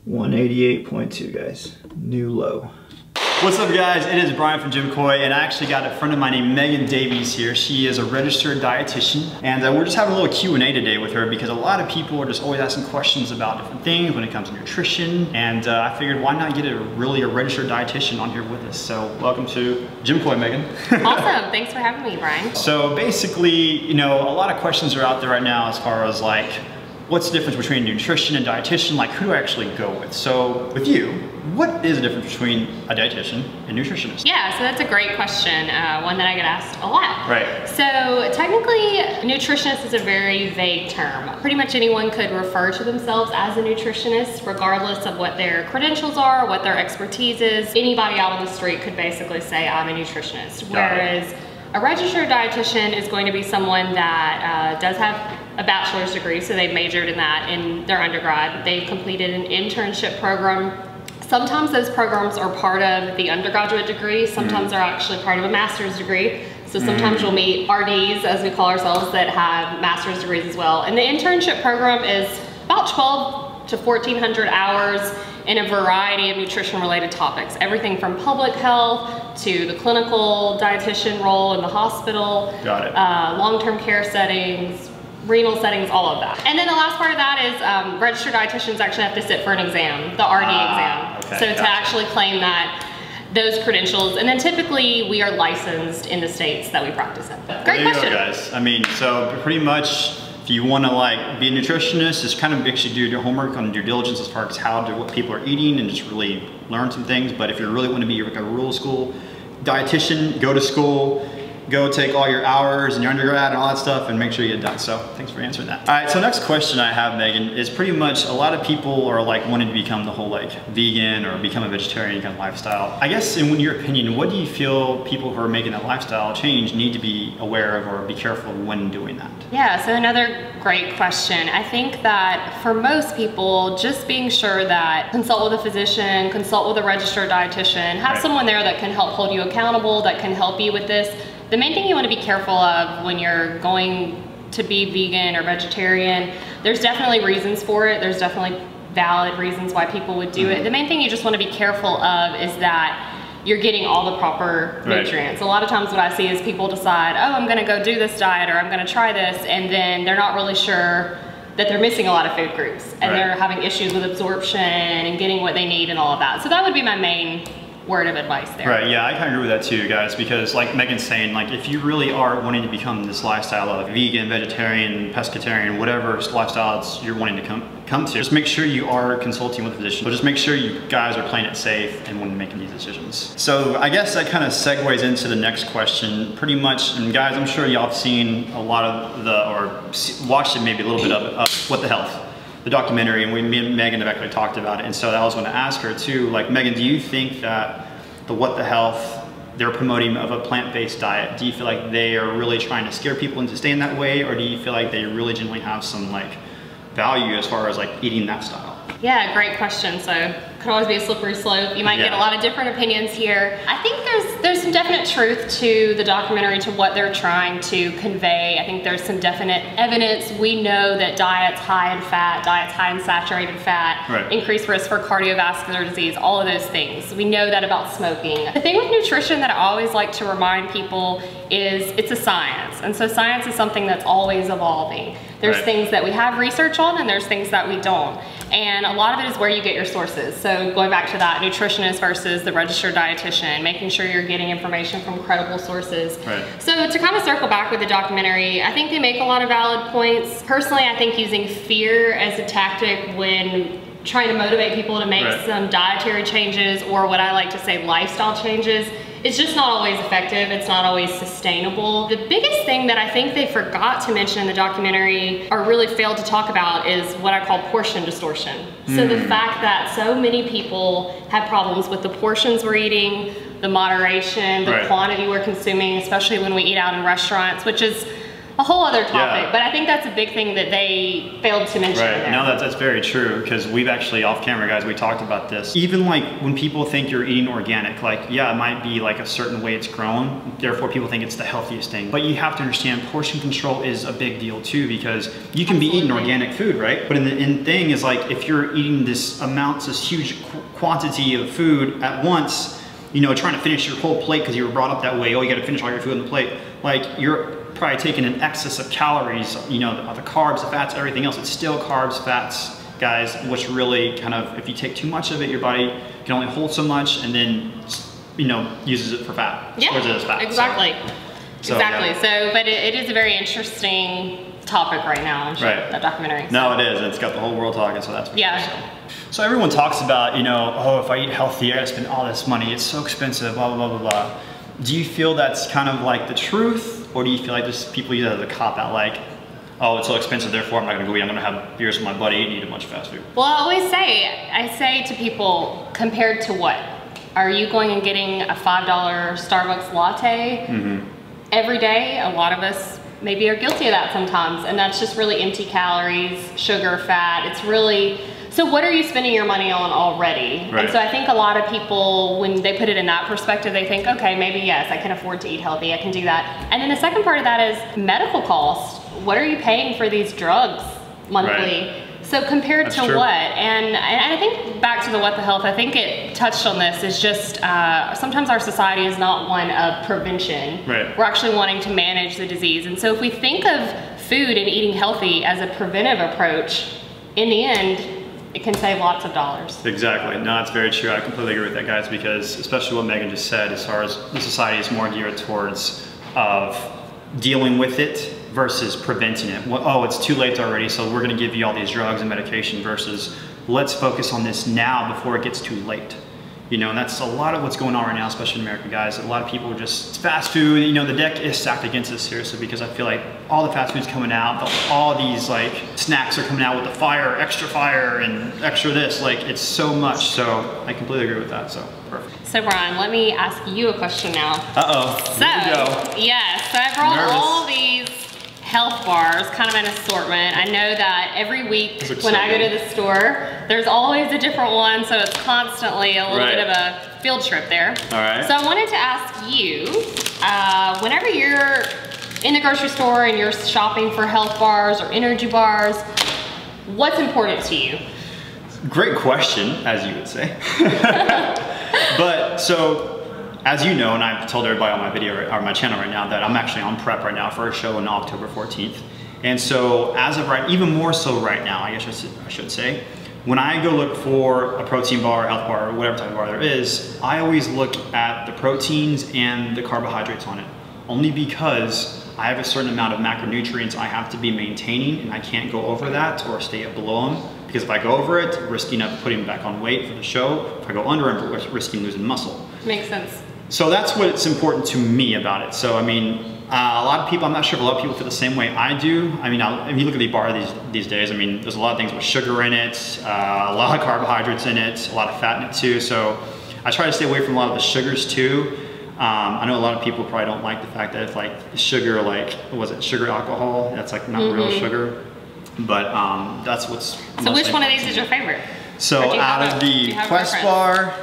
188.2, guys. New low. What's up, guys? It is Brian from Gymkoi, and I actually got a friend of mine named Megan Davies here. She is a registered dietitian, and we're just having a little Q&A today with her because a lot of people are just always asking questions about different things when it comes to nutrition, and I figured why not get a registered dietitian on here with us. So welcome to Gymkoi, Megan. Awesome, thanks for having me, Brian. So basically, you know, a lot of questions are out there right now as far as like, what's the difference between nutrition and dietitian? Like, who do I actually go with? So with you, what is the difference between a dietitian and nutritionist? Yeah, so that's a great question, one that I get asked a lot. Right. So technically, nutritionist is a very vague term. Pretty much anyone could refer to themselves as a nutritionist, regardless of what their credentials are, what their expertise is. Anybody out on the street could basically say, I'm a nutritionist. Whereas a registered dietitian is going to be someone that does have a bachelor's degree, so they've majored in that in their undergrad. They've completed an internship program. Sometimes those programs are part of the undergraduate degree. Sometimes they're actually part of a master's degree. So sometimes you'll meet RDs, as we call ourselves, that have master's degrees as well. And the internship program is about 12 to 1,400 hours in a variety of nutrition-related topics. Everything from public health to the clinical dietitian role in the hospital, long-term care settings, renal settings, all of that. And then the last part of that is registered dietitians actually have to sit for an exam, the RD exam. Okay, so to actually claim those credentials. And then typically we are licensed in the states that we practice in. Great question. There you go, guys. I mean, so pretty much if you want to like be a nutritionist, just kind of makes you do your homework on due diligence as far as what people are eating and just really learn some things. But if you really want to be like a rural school dietitian, go to school, go take all your hours and your undergrad and all that stuff and make sure you get done. So thanks for answering that. All right, so next question I have, Megan, is pretty much a lot of people are like wanting to become the whole like vegan or become a vegetarian kind of lifestyle. I guess in your opinion, what do you feel people who are making that lifestyle change need to be aware of or be careful when doing that? Yeah, so another great question. I think that for most people, just being sure that consult with a physician, consult with a registered dietitian, have someone there that can help hold you accountable, that can help you with this. The main thing you want to be careful of when you're going to be vegan or vegetarian, there's definitely reasons for it. There's definitely valid reasons why people would do it. The main thing you just want to be careful of is that you're getting all the proper nutrients. A lot of times what I see is people decide, oh, I'm going to go do this diet or I'm going to try this, and then they're not really sure that they're missing a lot of food groups and they're having issues with absorption and getting what they need and all of that. So that would be my main word of advice there. Right, yeah, I kind of agree with that too, guys, because like Megan's saying, like if you really are wanting to become this lifestyle of vegan, vegetarian, pescatarian, whatever lifestyles you're wanting to come to, just make sure you are consulting with a physician. So just make sure you guys are playing it safe and when making these decisions. So I guess that kind of segues into the next question pretty much, and guys, I'm sure y'all have seen a lot of or watched it maybe a little bit of What the Health, the documentary, and me and Megan have actually talked about it. And so I was going to ask her too, like, Megan, do you think that the What the Health, they're promoting of a plant-based diet, do you feel like they are really trying to scare people into staying that way, or do you feel like they really genuinely have some like value as far as like eating that style? Yeah, great question. So could always be a slippery slope. You might get a lot of different opinions here. I think there's some definite truth to the documentary, to what they're trying to convey. I think there's some definite evidence. We know that diets high in fat, diets high in saturated fat, increase risk for cardiovascular disease, all of those things. We know that about smoking. The thing with nutrition that I always like to remind people is it's a science. And so science is something that's always evolving. There's things that we have research on and there's things that we don't. And a lot of it is where you get your sources. So going back to that nutritionist versus the registered dietitian, making sure you're getting information from credible sources. So to kind of circle back with the documentary, I think they make a lot of valid points. Personally, I think using fear as a tactic when trying to motivate people to make some dietary changes, or what I like to say lifestyle changes, it's just not always effective. It's not always sustainable. The biggest thing that I think they forgot to mention in the documentary, or really failed to talk about, is what I call portion distortion. So the fact that so many people have problems with the portions we're eating, the moderation, the quantity we're consuming, especially when we eat out in restaurants, which is a whole other topic. Yeah. But I think that's a big thing that they failed to mention. Right. No, that's very true, because we've actually off camera, guys, we talked about this. Even like when people think you're eating organic, like, yeah, it might be like a certain way it's grown, therefore people think it's the healthiest thing. But you have to understand portion control is a big deal too, because you can be eating organic food, right? But in thing is like, if you're eating this huge quantity of food at once, you know, trying to finish your whole plate because you were brought up that way, oh, you got to finish all your food on the plate, like you're probably taking an excess of calories, you know, the carbs, the fats, everything else. It's still carbs, fats, guys, which really kind of, if you take too much of it, your body can only hold so much, and then, you know, uses it for fat. Yeah, stores it as fat. exactly. So, exactly. yeah. So, but it is a very interesting topic right now, right. that documentary. So. No, it is. It's got the whole world talking, so that's for yeah. sure. So everyone talks about, you know, oh, if I eat healthy, I gotta spend all this money. It's so expensive, blah, blah, blah, blah, blah. Do you feel that's kind of like the truth, or do you feel like just people use that as a cop-out, like, oh, it's so expensive, therefore I'm not gonna go eat, I'm gonna have beers with my buddy and eat a bunch of fast food? Well, I say to people, compared to what? Are you going and getting a $5 Starbucks latte every day? A lot of us maybe are guilty of that sometimes, and that's just really empty calories, sugar, fat. It's really, so what are you spending your money on already? Right. And so I think a lot of people, when they put it in that perspective, they think, okay, maybe yes, I can afford to eat healthy, I can do that. And then the second part of that is medical cost. What are you paying for these drugs monthly? Right. So compared That's to true. what? And I think back to the what the health, I think it touched on this, is just sometimes our society is not one of prevention. Right. We're actually wanting to manage the disease. And so if we think of food and eating healthy as a preventive approach, in the end, it can save lots of dollars. Exactly. No, that's very true. I completely agree with that, guys, because especially what Megan just said, as far as the society is more geared towards of dealing with it versus preventing it. Well, oh, it's too late already, so we're gonna give you all these drugs and medication, versus let's focus on this now before it gets too late. You know, and that's a lot of what's going on right now, especially in America, guys. A lot of people are just, it's fast food. You know, the deck is stacked against us seriously, because I feel like all the fast food's coming out, all these like snacks are coming out with the fire, and extra this, like it's so much. So I completely agree with that, so perfect. So Brian, let me ask you a question now. Uh-oh, So, here we go. yeah, so I brought Nervous. all these health bars, kind of an assortment. I know that every week when I go to the store, there's always a different one, so it's constantly a little bit of a field trip there. All right. So I wanted to ask you, whenever you're in the grocery store and you're shopping for health bars or energy bars, what's important to you? Great question, as you would say. But so, as you know, and I've told everybody on my video or my channel right now, that I'm actually on prep right now for a show on October 14th. And so as of right, even more so right now, I guess I should say, when I go look for a protein bar, health bar, or whatever type of bar there is, I always look at the proteins and the carbohydrates on it. Only because I have a certain amount of macronutrients I have to be maintaining, and I can't go over that or stay below them. Because if I go over it, risking up putting back on weight for the show. If I go under, I'm risking losing muscle. Makes sense. So that's what's important to me about it. So I mean, a lot of people, I'm not sure if a lot of people feel the same way I do. I mean, if you look at the bar these days, I mean, there's a lot of things with sugar in it, a lot of carbohydrates in it, a lot of fat in it too. So I try to stay away from a lot of the sugars too. I know a lot of people probably don't like the fact that it's like sugar, like, was it sugar alcohol? That's like not real sugar. But that's what's So which one of these is your favorite? So out of the Quest bar,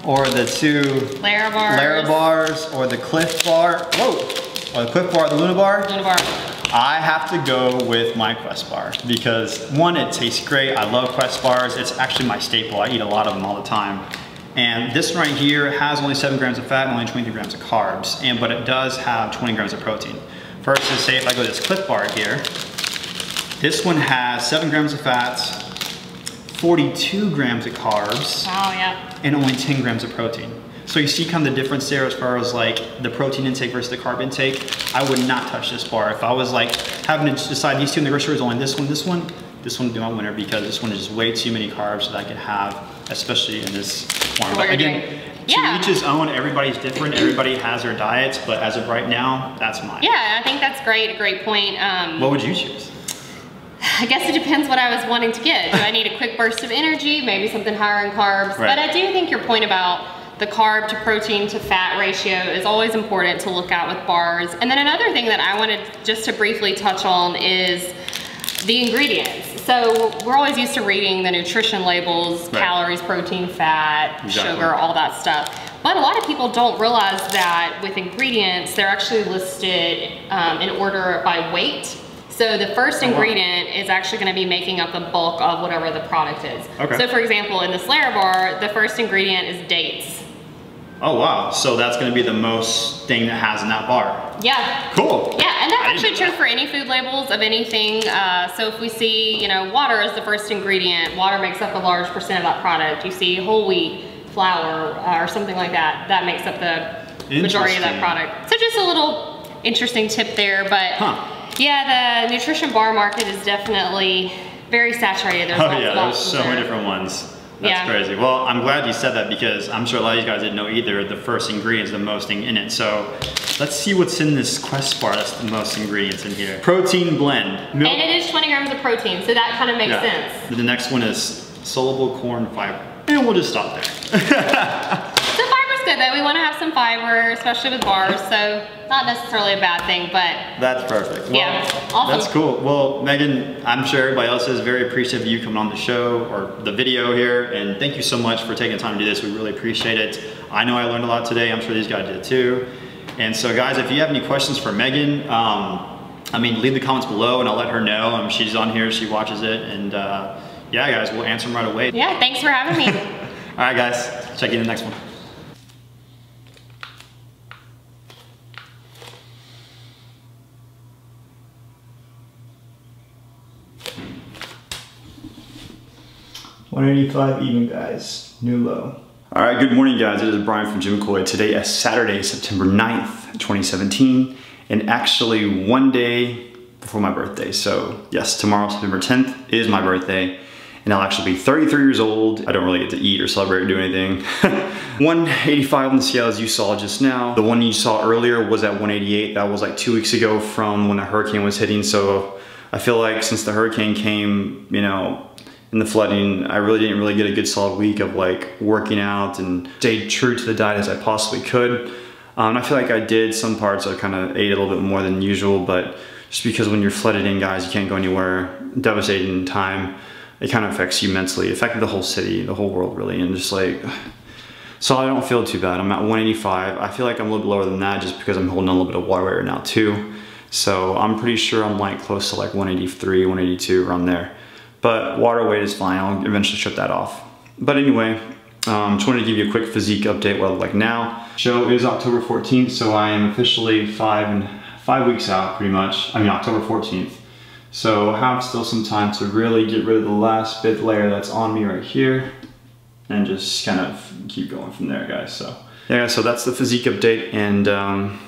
or the two Larabars, or the Cliff bar, or the Cliff bar, the Luna bar. I have to go with my Quest bar, because one, it tastes great. I love Quest bars. It's actually my staple. I eat a lot of them all the time. And this one right here has only 7 grams of fat and only 23 grams of carbs, but it does have 20 grams of protein. Versus, say if I go to this Cliff bar here, this one has 7 grams of fat, 42 grams of carbs, and only 10 grams of protein. So you see kind of the difference there as far as like the protein intake versus the carb intake. I would not touch this bar. If I was like having to decide these two in the grocery store, only this one would be my winner, because this one is just way too many carbs that I could have, especially in this form. But again, to each his own, everybody's different, everybody has their diets, but as of right now, that's mine. Yeah, I think that's great, a great point. What would you choose? I guess it depends what I was wanting to get. Do I need a quick burst of energy? Maybe something higher in carbs. Right. But I do think your point about the carb to protein to fat ratio is always important to look at with bars. And then another thing that I wanted just to briefly touch on is the ingredients. So we're always used to reading the nutrition labels, right. Calories, protein, fat, Exactly. sugar, all that stuff. But a lot of people don't realize that with ingredients, they're actually listed in order by weight. So the first ingredient is actually gonna be making up the bulk of whatever the product is. Okay. So for example, in the Slayer bar, the first ingredient is dates. Oh wow, so that's gonna be the most thing that has in that bar. Yeah. Cool. Yeah, and that's actually true for any food labels of anything. So if we see, you know, water is the first ingredient, water makes up a large percent of that product. You see whole wheat, flour, or something like that, that makes up the majority of that product. So just a little interesting tip there, but yeah, the nutrition bar market is definitely very saturated. There's there's so many different ones. That's crazy. Well, I'm glad you said that because I'm sure a lot of you guys didn't know either. The first ingredient is the most thing in it. So let's see what's in this Quest bar that's the most ingredients in here. Protein blend. Milk. And it is 20 grams of protein, so that kind of makes sense. The next one is soluble corn fiber. And we'll just stop there. So fiber's good though. We want to have some fiber, especially with bars. So not necessarily a bad thing, but that's perfect. Well, yeah, awesome. That's cool. Well, Megan, I'm sure everybody else is very appreciative of you coming on the show or the video here. And thank you so much for taking the time to do this. We really appreciate it. I know I learned a lot today. I'm sure these guys did too. And so guys, if you have any questions for Megan, I mean, leave the comments below and I'll let her know. She's on here, she watches it. And yeah, guys, we'll answer them right away. Yeah, thanks for having me. All right, guys, check you in the next one. $185 even, guys. New low. All right, good morning, guys. It is Brian from Gymkoi. Today is Saturday, September 9th, 2017, and actually one day before my birthday. So yes, tomorrow, September 10th, is my birthday, and I'll actually be 33 years old. I don't really get to eat or celebrate or do anything. 185 on the scale, as you saw just now. The one you saw earlier was at 188. That was like 2 weeks ago from when the hurricane was hitting. So I feel like since the hurricane came, you know, in the flooding, I really didn't get a good solid week of like working out and stayed true to the diet as I possibly could. I feel like I did some parts. I kind of ate a little bit more than usual, but just because when you're flooded in, guys, you can't go anywhere, devastating time, it kind of affects you mentally. It affected the whole city, the whole world really, and just like, so I don't feel too bad. I'm at 185. I feel like I'm a little bit lower than that just because I'm holding on a little bit of water weight right now too. So I'm pretty sure I'm like close to like 183, 182, around there. But water weight is fine, I'll eventually shut that off. But anyway, just wanted to give you a quick physique update what I look like now. Show is October 14th, so I am officially 5 weeks out pretty much. I mean October 14th. So I have still some time to really get rid of the last bit layer that's on me right here and just kind of keep going from there, guys. So yeah, so that's the physique update, and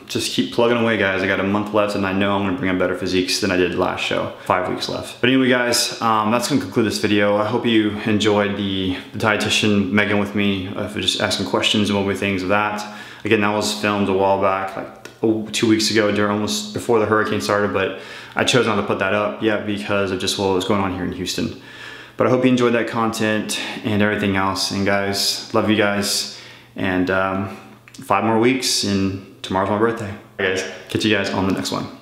just keep plugging away, guys. I got a month left and I know I'm gonna bring up better physiques than I did last show. 5 weeks left. But anyway, guys, that's gonna conclude this video. I hope you enjoyed the dietitian Megan with me, for just asking questions and what were things of that. Again, that was filmed a while back, like 2 weeks ago, almost before the hurricane started, but I chose not to put that up yet because of just what was going on here in Houston. But I hope you enjoyed that content and everything else. And guys, love you guys. And 5 more weeks and tomorrow's my birthday. All right, guys, catch you guys on the next one.